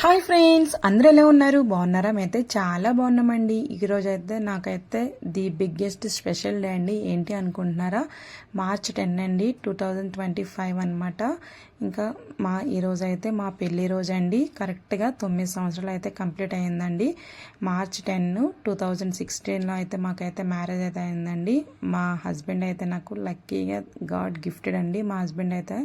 Hi friends, అందరూ ఎలా ఉన్నారు? బాగున్నారా? మేమైతే చాలా బాగున్నామండి. ఈరోజు అయితే నాకైతే ది బిగ్గెస్ట్ స్పెషల్ డే అండి. ఏంటి అనుకుంటున్నారా? మార్చ్ 10 అండి, 2025 అనమాట. ఇంకా ఈరోజు అయితే మా పెళ్లి రోజు అండి. కరెక్ట్గా 9 సంవత్సరాలు అయితే కంప్లీట్ అయ్యిందండి. మార్చ్ 10, 2016లో అయితే మాకైతే మ్యారేజ్ అయితే అయిందండి. మా హస్బెండ్ అయితే నాకు లక్కీగా గాడ్ గిఫ్టెడ్ అండి. మా హస్బెండ్ అయితే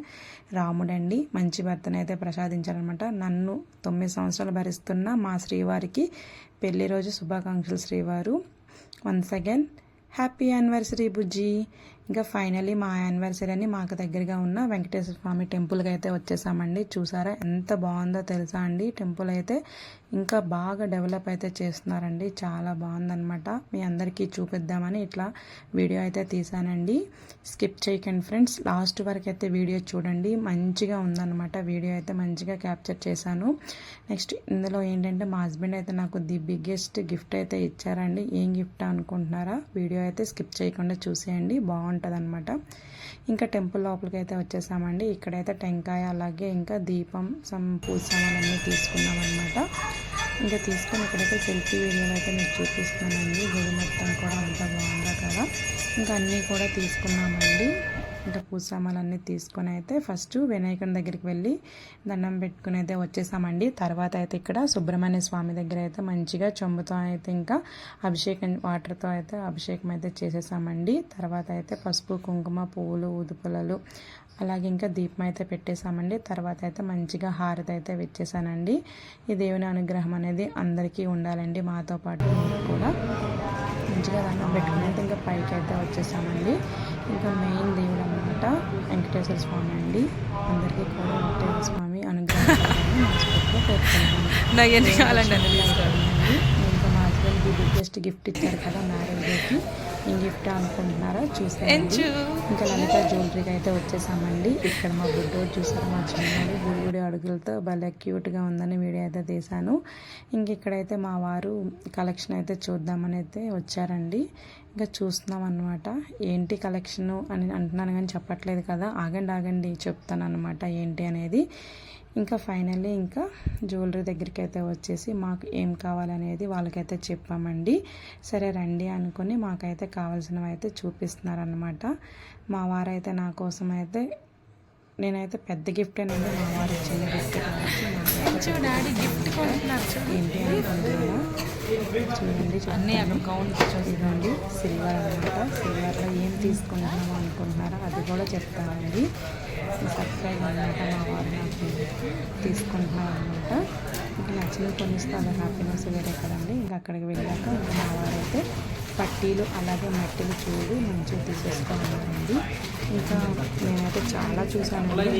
రాముడండి. మంచి భర్తను అయితే ప్రసాదించారనమాట. నన్ను 9 సంవత్సరాలు భరిస్తున్న మా శ్రీవారికి పెళ్లి రోజు శుభాకాంక్షలు శ్రీవారు. వన్స్ అగైన్ హ్యాపీ యానివర్సరీ బుజ్జి. ఇంకా ఫైనలీ మా యానివర్సరీ అని మాకు దగ్గరగా ఉన్న వెంకటేశ్వర స్వామి టెంపుల్కి అయితే వచ్చేసామండి. చూసారా ఎంత బాగుందో తెలుసా అండి. టెంపుల్ అయితే ఇంకా బాగా డెవలప్ అయితే చేస్తున్నారండి. చాలా బాగుందనమాట. మీ అందరికీ చూపిద్దామని ఇట్లా వీడియో అయితే తీసానండి. స్కిప్ చేయకండి ఫ్రెండ్స్, లాస్ట్ వరకు అయితే వీడియో చూడండి. మంచిగా ఉందన్నమాట. వీడియో అయితే మంచిగా క్యాప్చర్ చేశాను. నెక్స్ట్ ఇందులో ఏంటంటే మా హస్బెండ్ అయితే నాకు ది బిగ్గెస్ట్ గిఫ్ట్ అయితే ఇచ్చారండి. ఏం గిఫ్ట్ అనుకుంటున్నారా? వీడియో అయితే స్కిప్ చేయకుండా చూసేయండి, బాగుంటుంది అనమాట. ఇంకా టెంపుల్ లోపలికి అయితే వచ్చేసామండి. ఇక్కడైతే టెంకాయ అలాగే ఇంకా దీపం పూజ సామాన్లన్నీ తీసుకున్నాం అనమాట. ఇంకా తీసుకొని ఇక్కడైతే సెల్ఫీ వీడియోలు అయితే మీకు చూపిస్తున్నానండి. గుడి మొత్తం కూడా అంతా బాగుందా కదా. ఇంకా అన్నీ కూడా తీసుకున్నామండి. ఇంకా పూజ సామాన్లన్నీ తీసుకొని అయితే ఫస్ట్ వినాయకుని దగ్గరికి వెళ్ళి దండం పెట్టుకుని అయితే వచ్చేసామండి. తర్వాత అయితే ఇక్కడ సుబ్రహ్మణ్య స్వామి దగ్గర అయితే మంచిగా చెంబుతో అయితే ఇంకా అభిషేకం వాటర్తో అయితే అభిషేకం అయితే చేసేసామండి. తర్వాత అయితే పసుపు కుంకుమ పువ్వులు ఊదుపులలు అలాగే ఇంకా దీపం అయితే పెట్టేశామండి. తర్వాత అయితే మంచిగా హారతి అయితే ఇచ్చేసానండి. ఈ దేవుని అనుగ్రహం అనేది అందరికీ ఉండాలండి, మాతో పాటు కూడా. మంచిగా దండం పెట్టుకుని అయితే ఇంకా పైకి అయితే వచ్చేసామండి. ఇంకా మెయిన్ దేవుడు అనమాట వెంకటేశ్వర స్వామి అండి. అందరికీ కూడా వెంకటేశ్వర స్వామి అనుగ్రహం ఇంకా మా హస్బెండ్కి బిగ్గెస్ట్ గిఫ్ట్ ఇచ్చారు కదా మ్యారేజ్ డేకి. ఏం గిఫ్ట్ అనుకుంటున్నారా? చూసాను. ఇంకా లలిత జ్యువెలరీకి అయితే వచ్చేసామండి. ఇక్కడ మా బుడ్డోడు చూసారు, మా చిన్నోడు గుడి అడుగులతో భలే క్యూట్గా ఉందని వీడియో అయితే తీశాను. ఇంక ఇక్కడైతే మా వారు కలెక్షన్ అయితే చూద్దామని అయితే వచ్చారండి. ఇంకా చూస్తున్నాం అనమాట. ఏంటి కలెక్షను అని అంటున్నాను కానీ చెప్పట్లేదు కదా. ఆగండి చెప్తాను అనమాట ఏంటి అనేది. ఇంకా ఫైనల్లీ ఇంకా జ్యువెలరీ దగ్గరికి అయితే వచ్చేసి మాకు ఏం కావాలనేది వాళ్ళకైతే చెప్పామండి. సరే రండి అనుకుని మాకైతే కావాల్సినవి అయితే చూపిస్తున్నారనమాట. మా వారైతే నా కోసం అయితే, నేనైతే పెద్ద గిఫ్ట్ అనేది మా వారి చిన్న గిఫ్ట్ కావచ్చు. ఏంటి అనుకుంటున్నా చూడండి. ఇదండి సిల్వర్ అనమాట. సిల్వర్లో ఏం తీసుకుంటున్నామో అనుకుంటున్నారా అది కూడా చెప్తానండి. సబ్స్క్రైబ్ అనమాట. మా వారు నాకు తీసుకుంటున్నారు అనమాట. ఇంకా నచ్చిన కొనిస్తే అది హ్యాపీనెస్ వేరే కదండి. ఇంకా అక్కడికి వెళ్ళాక ఇంకా మా వారైతే పట్టీలు అలాగే మెట్టెలు చూడు మంచిగా తీసేసుకోవాలండి. ఇంకా నేనైతే చాలా చూసానండి.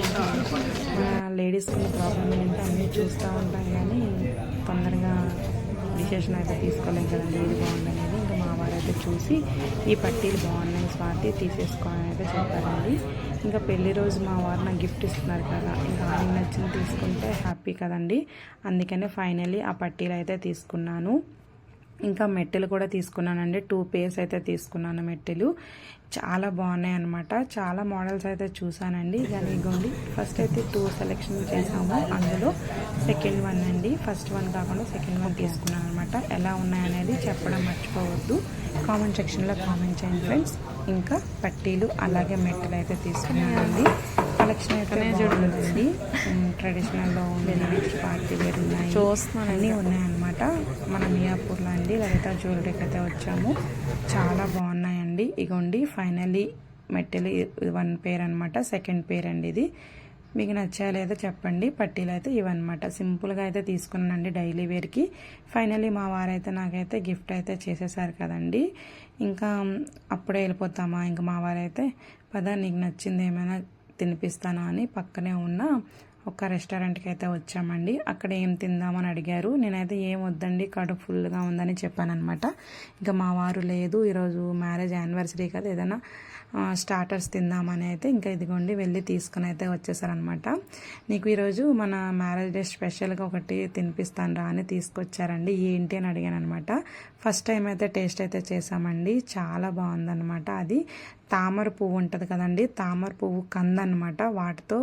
లేడీస్కి ప్రాబ్లం ఏంటంటే అన్నీ చూస్తూ ఉంటాం కానీ తొందరగా డిసిషన్ అయితే తీసుకోలేం కదండి ఏది బాగుందనేది. ఇంకా మా వారైతే చూసి ఈ పట్టీలు బాగున్నాయి స్వాతి తీసేసుకోవాలని అయితే చెప్పారండి. ఇంకా పెళ్లి రోజు మా వారు నాకు గిఫ్ట్ ఇస్తున్నారు కదా, ఇంకా ఆయనకి నచ్చింది తీసుకుంటే హ్యాపీ కదండి. అందుకనే ఫైనల్లీ ఆ పట్టీలు అయితే తీసుకున్నాను. ఇంకా మెట్టెలు కూడా తీసుకున్నానండి. 2 పేర్స్ అయితే తీసుకున్నాను మెట్టెలు. చాలా బాగున్నాయి అనమాట. చాలా మోడల్స్ అయితే చూసానండి. కానీ ఇగోండి ఫస్ట్ అయితే 2 సెలెక్షన్ చేసాము. అందులో సెకండ్ వన్ అండి, ఫస్ట్ వన్ కాకుండా సెకండ్ వన్ తీసుకున్నాను అనమాట. ఎలా ఉన్నాయనేది చెప్పడం మర్చిపోవద్దు, కామెంట్ సెక్షన్లో కామెంట్ చేయండి ఫ్రెండ్స్. ఇంకా పట్టీలు అలాగే మెట్టెలు అయితే తీసుకున్నానండి. కలెక్షన్ అయితే చూడండి. ట్రెడిషనల్లో ఉన్నాయి, నెక్స్ట్ పార్టీ వేర్ ఉన్నాయి, అన్నీ ఉన్నాయన్నమాట. మన మియాపూర్లో అండి లలిత జ్యువెలరీకి అయితే వచ్చాము. చాలా బాగున్నాయండి. ఇగోండి ఫైనల్లీ మెట్టెలు 1 పేర్ అనమాట. సెకండ్ పేర్ అండి ఇది. మీకు నచ్చా లేదో చెప్పండి. పట్టీలు అయితే ఇవన్నమాట. సింపుల్గా అయితే తీసుకున్నానండి డైలీ వేర్కి. ఫైనల్లీ మా వారైతే నాకైతే గిఫ్ట్ అయితే చేసేసారు కదండి. ఇంకా అప్పుడే వెళ్ళిపోతామా? ఇంకా మా వారైతే పద నీకు నచ్చింది ఏమైనా తినిపిస్తానా అని పక్కనే ఉన్న ఒక రెస్టారెంట్కి అయితే వచ్చామండి. అక్కడ ఏం తిందామని అడిగారు. నేనైతే ఏం వద్దండి కడుపు ఫుల్గా ఉందని చెప్పానమాట. ఇంకా మా వారు లేదు ఈరోజు మ్యారేజ్ యానివర్సరీ కదా ఏదైనా స్టార్టర్స్ తిందామని అయితే ఇంకా ఇదిగోండి వెళ్ళి తీసుకుని అయితే వచ్చేసారనమాట. నీకు ఈరోజు మన మ్యారేజ్ డే స్పెషల్గా ఒకటి తినిపిస్తాను రా అని తీసుకొచ్చారండి. ఏంటి అని అడిగాను అనమాట. ఫస్ట్ టైం అయితే టేస్ట్ అయితే చేసామండి. చాలా బాగుందన్నమాట. అది తామర పువ్వు ఉంటుంది కదండి, తామర పువ్వు కంద అనమాట. వాటితో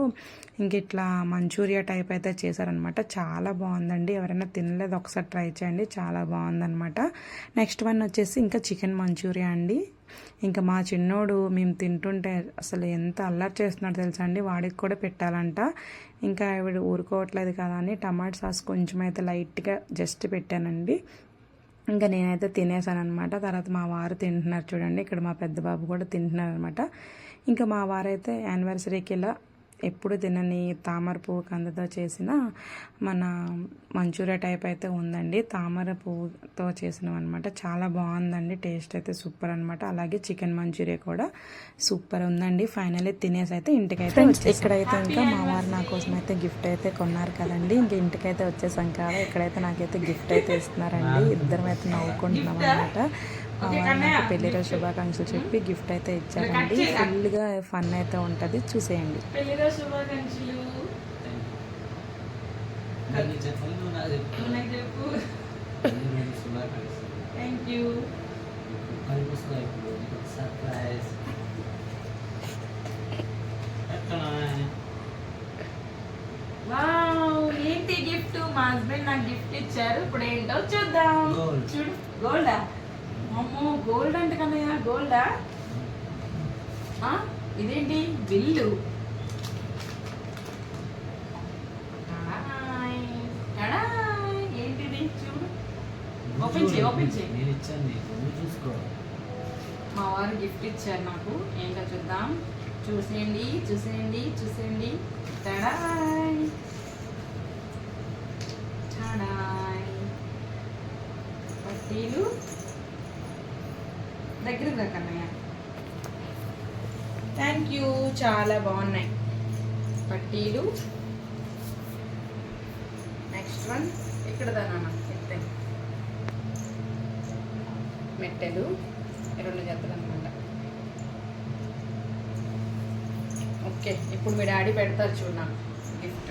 ఇంక ఇట్లా మంచూరియా టైప్ అయితే చేశారనమాట. చాలా బాగుందండి. ఎవరైనా తినలేదు ఒకసారి ట్రై చేయండి, చాలా బాగుందనమాట. నెక్స్ట్ వన్ వచ్చేసి ఇంకా చికెన్ మంచూరియా అండి. ఇంకా మా చిన్నోడు మేము తింటుంటే అసలు ఎంత అల్లరి చేస్తున్నాడు తెలుసా అండి. వాడికి కూడా పెట్టాలంట. ఇంకా ఆవిడ ఊరుకోవట్లేదు కదా అని టమాటా సాస్ కొంచెం అయితే లైట్గా జస్ట్ పెట్టానండి. ఇంకా నేనైతే తినేసాను అనమాట. తర్వాత మా వారు తింటున్నారు చూడండి. ఇక్కడ మా పెద్ద బాబు కూడా తింటున్నారు అనమాట. ఇంకా మా వారైతే యానివర్సరీకి ఇలా ఎప్పుడు తినని తామర పువ్వు కందతో చేసిన మన మంచూరియా టైప్ అయితే ఉందండి. తామర పువ్వుతో చేసినవి అనమాట. చాలా బాగుందండి. టేస్ట్ అయితే సూపర్ అనమాట. అలాగే చికెన్ మంచూరియా కూడా సూపర్ ఉందండి. ఫైనల్లీ తినేసి అయితే ఇంటికైతే ఇక్కడైతే ఇంకా మా వారు నా కోసం అయితే గిఫ్ట్ అయితే కొన్నారు కదండి. ఇంక ఇంటికైతే వచ్చేసాం కదా. ఇక్కడైతే నాకైతే గిఫ్ట్ అయితే ఇస్తున్నారండి. ఇద్దరం అయితే నవ్వుకుంటున్నాం అనమాట. నాకు పెళ్లి రోజు శుభాకాంక్షలు చెప్పి గిఫ్ట్ అయితే ఇచ్చారండి. ఫుల్గా ఫన్ అయితే ఉంటుంది, చూసేయండి. ఏంటి గిఫ్ట్? మా హస్బెండ్ నాకు గిఫ్ట్ ఇచ్చారు. ఇప్పుడు ఏంటో చూద్దాం. చూడు, గోల్డా? అమ్మో, గోల్డ్ అంటే కన్నయ్య, గోల్డా? ఇదేంటి? బిల్లు. ఏంటిది? చూడు, ఓపెన్ చేయి, ఓపెన్ చేయి. మా వారు గిఫ్ట్ ఇచ్చారు నాకు. ఏంటో చూద్దాం. చూసేయండి, చూసేయండి, చూసేయండి. Ta-da ta-da. పట్టీలు దగ్గర కన్నయ్య. థ్యాంక్ యూ, చాలా బాగున్నాయి పట్టీలు. నెక్స్ట్ వన్ ఇక్కడ దానా మెట్టెలు 2 జతలు అనమాట. ఓకే, ఇప్పుడు మీ డాడీ పెడతారు చూడ గిఫ్ట్.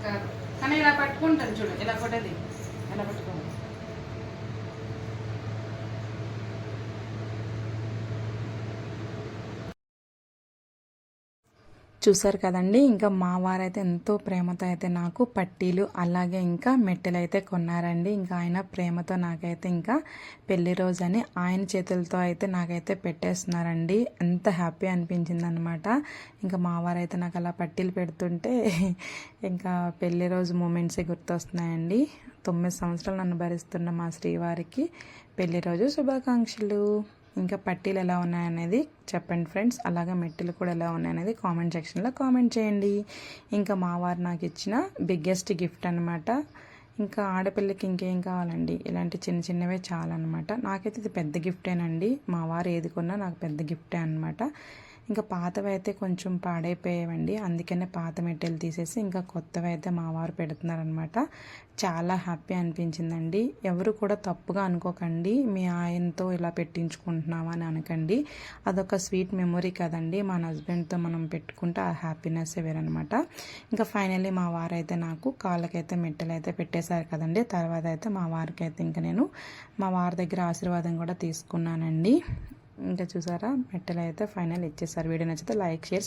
కాదు కానీ ఇలా పట్టుకుంటారు చూడు, ఇలా కొట్టది, ఇలా పట్టుకోండి. చూసారు కదండి. ఇంకా మా వారైతే ఎంతో ప్రేమతో అయితే నాకు పట్టీలు అలాగే ఇంకా మెట్టెలు అయితే కొన్నారండి. ఇంకా ఆయన ప్రేమతో నాకైతే ఇంకా పెళ్లి రోజు అని ఆయన చేతులతో అయితే నాకైతే పెట్టేస్తున్నారండి. ఎంత హ్యాపీ అనిపించింది అనమాట. ఇంకా మా వారైతే నాకు అలా పట్టీలు పెడుతుంటే ఇంకా పెళ్లి రోజు మూమెంట్సే గుర్తొస్తున్నాయండి. 9 సంవత్సరాలు నన్ను భరిస్తున్న మా శ్రీవారికి పెళ్లి రోజు శుభాకాంక్షలు. ఇంకా పట్టీలు ఎలా ఉన్నాయనేది చెప్పండి ఫ్రెండ్స్. అలాగే మెట్టెలు కూడా ఎలా ఉన్నాయనేది కామెంట్ సెక్షన్లో కామెంట్ చేయండి. ఇంకా మా వారు నాకు ఇచ్చిన బిగ్గెస్ట్ గిఫ్ట్ అనమాట. ఇంకా ఆడపిల్లకి ఇంకేం కావాలండి, ఇలాంటి చిన్న చిన్నవే చాలన్నమాట. నాకైతే ఇది పెద్ద గిఫ్టేనండి. మా వారు ఏది కొన్నా నాకు పెద్ద గిఫ్టే అనమాట. ఇంకా పాతవి అయితే కొంచెం పాడైపోయేవండి, అందుకనే పాత మెట్టెలు తీసేసి ఇంకా కొత్తవి అయితే మా వారు పెడుతున్నారనమాట. చాలా హ్యాపీ అనిపించిందండి. ఎవరు కూడా తప్పుగా అనుకోకండి, మీ ఆయనతో ఇలా పెట్టించుకుంటున్నావా అని అనకండి. అదొక స్వీట్ మెమొరీ కదండి. మన హస్బెండ్తో మనం పెట్టుకుంటే ఆ హ్యాపీనెస్ వేరనమాట. ఇంకా ఫైనల్లీ మా వారు అయితే నాకు కాళ్ళకైతే మెట్టెలు అయితే పెట్టేశారు కదండి. తర్వాత అయితే మా వారికి అయితే ఇంకా నేను మా వారి దగ్గర ఆశీర్వాదం కూడా తీసుకున్నానండి. ఇంకా చూసారా, మెట్టెలు అయితే ఫైనల్ ఇచ్చేసారు. వీడియో నచ్చితే లైక్, షేర్